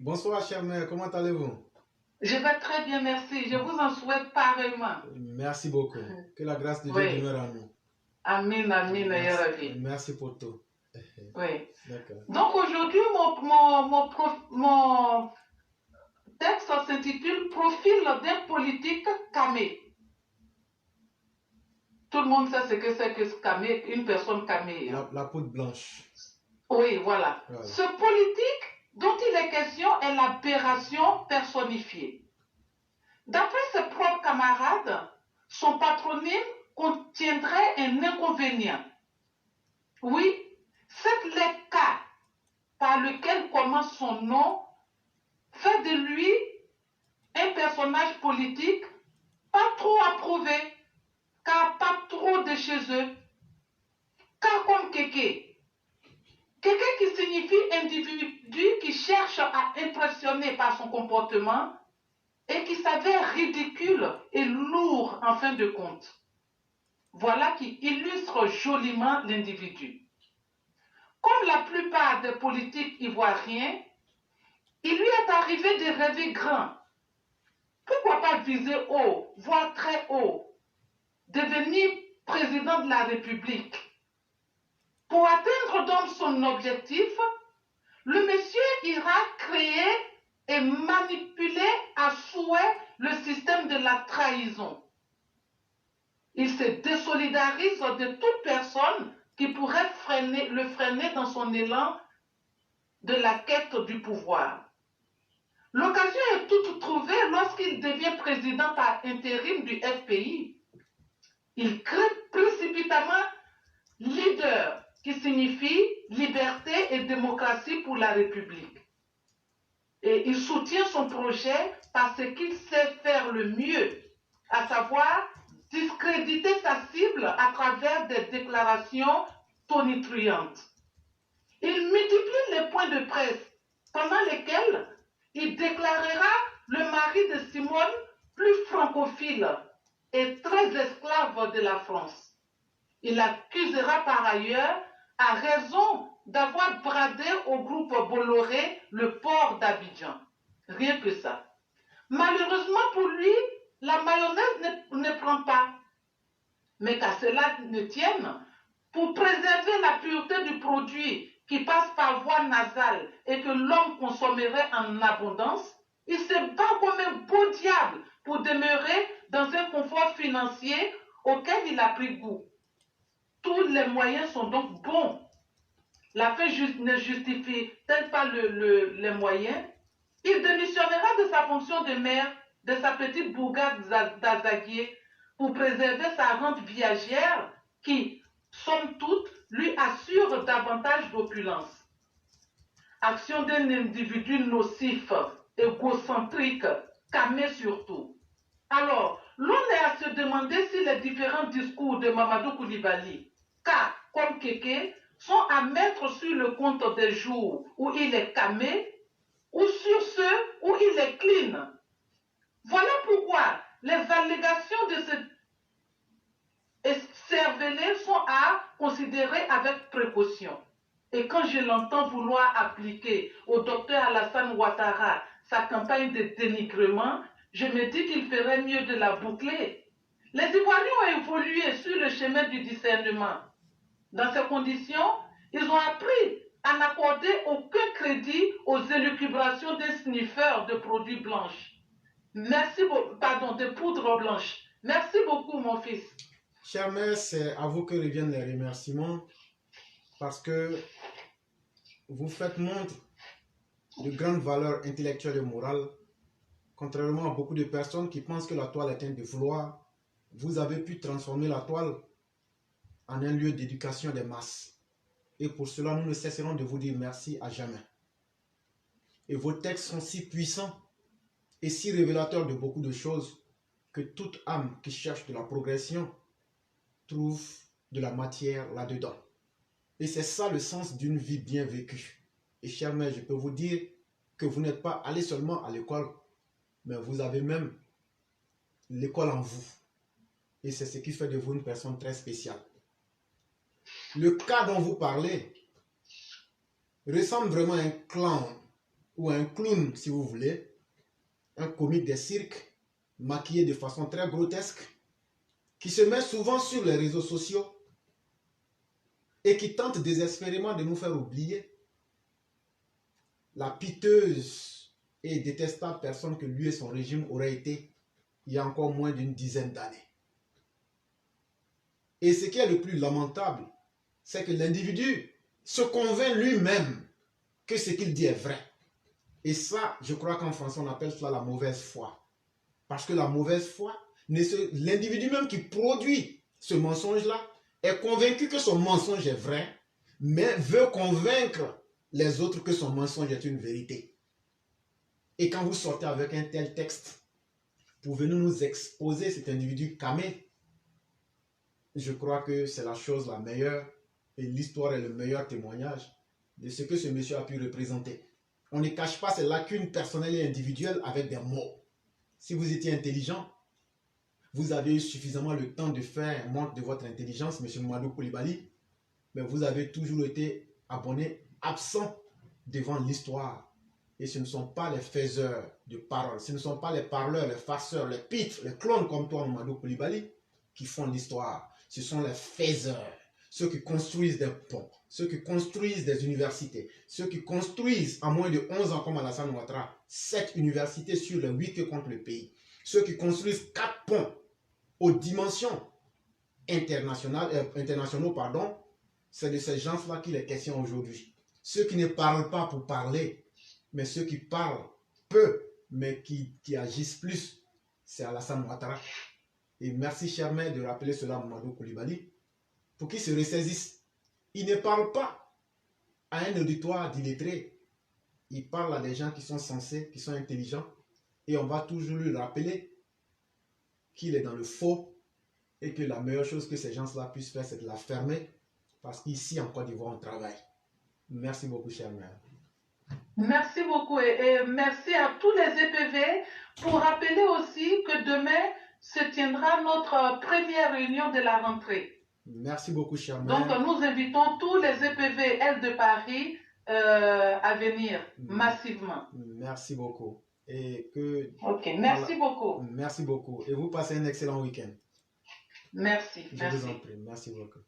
Bonsoir, chère mère, comment allez-vous? Je vais très bien, merci. Je vous en souhaite pareillement. Merci beaucoup. Que la grâce de Dieu Oui. demeure en nous. Amen, amen, ya Merci, Rabbi. merci pour tout. Oui. D'accord. Donc aujourd'hui, mon texte s'intitule Profil d'un politique camé. Tout le monde sait ce que c'est que camé, une personne camée. La peau blanche. Oui, voilà. Ce politique dont il est question est l'aberration personnifiée. D'après ses propres camarades, son patronyme contiendrait un inconvénient. Oui, c'est les cas par lequel commence son nom fait de lui un personnage politique pas trop approuvé, car pas trop de chez eux. Car comme Kéké qui signifie individu qui cherche à impressionner par son comportement et qui s'avère ridicule et lourd en fin de compte. Voilà qui illustre joliment l'individu. Comme la plupart des politiques ivoiriens, il lui est arrivé de rêver grand. Pourquoi pas viser haut, voire très haut, devenir président de la République? Pour atteindre donc son objectif, le monsieur ira créer et manipuler à souhait le système de la trahison. Il se désolidarise de toute personne qui pourrait le freiner dans son élan de la quête du pouvoir. L'occasion est toute trouvée lorsqu'il devient président par intérim du FPI. Il crée précipitamment leader, qui signifie liberté et démocratie pour la République. Et il soutient son projet par ce qu'il sait faire le mieux, à savoir discréditer sa cible à travers des déclarations tonitruantes. Il multiplie les points de presse pendant lesquels il déclarera le mari de Simone plus francophile et très esclave de la France. Il accusera par ailleurs, à raison d'avoir bradé au groupe Bolloré le port d'Abidjan. Rien que ça. Malheureusement pour lui, la mayonnaise ne prend pas. Mais qu'à cela ne tienne, pour préserver la pureté du produit qui passe par voie nasale et que l'homme consommerait en abondance, il se bat comme un beau diable pour demeurer dans un confort financier auquel il a pris goût. Tous les moyens sont donc bons. La fin ne justifie-t-elle pas les moyens? Il démissionnera de sa fonction de maire de sa petite bourgade d'Azaguier pour préserver sa rente viagère qui, somme toute, lui assure davantage d'opulence. Action d'un individu nocif, égocentrique, camé surtout. Alors, l'on est à se demander si les différents discours de Mamadou Koulibaly, K comme Kéké, sont à mettre sur le compte des jours où il est camé ou sur ceux où il est clean. Voilà pourquoi les allégations de ce cervelé sont à considérer avec précaution. Et quand je l'entends vouloir appliquer au docteur Alassane Ouattara sa campagne de dénigrement, je me dis qu'il ferait mieux de la boucler. Les Ivoiriens ont évolué sur le chemin du discernement. Dans ces conditions, ils ont appris à n'accorder aucun crédit aux élucubrations des sniffeurs de produits blancs. De poudre blanche. Merci beaucoup, mon fils. Chère mère, c'est à vous que reviennent les remerciements parce que vous faites montre de grandes valeurs intellectuelles et morales. Contrairement à beaucoup de personnes qui pensent que la toile est un défouloir, vous avez pu transformer la toile en un lieu d'éducation des masses. Et pour cela, nous ne cesserons de vous dire merci à jamais. Et vos textes sont si puissants et si révélateurs de beaucoup de choses que toute âme qui cherche de la progression trouve de la matière là-dedans. Et c'est ça le sens d'une vie bien vécue. Et chère mère, je peux vous dire que vous n'êtes pas allé seulement à l'école, mais vous avez même l'école en vous. Et c'est ce qui fait de vous une personne très spéciale. Le cas dont vous parlez ressemble vraiment à un clan ou un clown, si vous voulez, un comique des cirques, maquillé de façon très grotesque, qui se met souvent sur les réseaux sociaux et qui tente désespérément de nous faire oublier la piteuse et détestable personne que lui et son régime auraient été il y a encore moins d'une dizaine d'années. Et ce qui est le plus lamentable, c'est que l'individu se convainc lui-même que ce qu'il dit est vrai. Et ça, je crois qu'en français, on appelle cela la mauvaise foi. Parce que la mauvaise foi, l'individu même qui produit ce mensonge-là est convaincu que son mensonge est vrai, mais veut convaincre les autres que son mensonge est une vérité. Et quand vous sortez avec un tel texte, pouvez-vous nous exposer cet individu camé? Je crois que c'est la chose la meilleure et l'histoire est le meilleur témoignage de ce que ce monsieur a pu représenter. On ne cache pas ses lacunes personnelles et individuelles avec des mots. Si vous étiez intelligent, vous avez eu suffisamment le temps de faire montre de votre intelligence, monsieur Mamadou Koulibaly, mais vous avez toujours été abonné, absent devant l'histoire. Et ce ne sont pas les faiseurs de paroles, ce ne sont pas les parleurs, les farceurs, les pitres, les clones comme toi, Mamadou Koulibaly, qui font l'histoire. Ce sont les faiseurs, ceux qui construisent des ponts, ceux qui construisent des universités, ceux qui construisent en moins de 11 ans comme Alassane Ouattara, 7 universités sur les 8 que compte le pays, ceux qui construisent 4 ponts aux dimensions internationaux, c'est de ces gens-là qu'il est question aujourd'hui. Ceux qui ne parlent pas pour parler, mais ceux qui parlent peu, mais qui agissent plus, c'est Alassane Ouattara. Et merci, cher maître, de rappeler cela à Mamadou Koulibaly, pour qu'il se ressaisisse. Il ne parle pas à un auditoire d'illettrés. Il parle à des gens qui sont sensés, qui sont intelligents. Et on va toujours lui rappeler qu'il est dans le faux et que la meilleure chose que ces gens-là puissent faire, c'est de la fermer. Parce qu'ici, en Côte d'Ivoire, on travaille. Merci beaucoup, cher maître. Merci beaucoup et merci à tous les EPV pour rappeler aussi que demain se tiendra notre première réunion de la rentrée. Merci beaucoup, cher maître. Donc, nous invitons tous les EPV L de Paris à venir massivement. Merci beaucoup. Et que... Ok, merci beaucoup. Merci beaucoup. Et vous passez un excellent week-end. Merci. Je vous en prie. Merci beaucoup.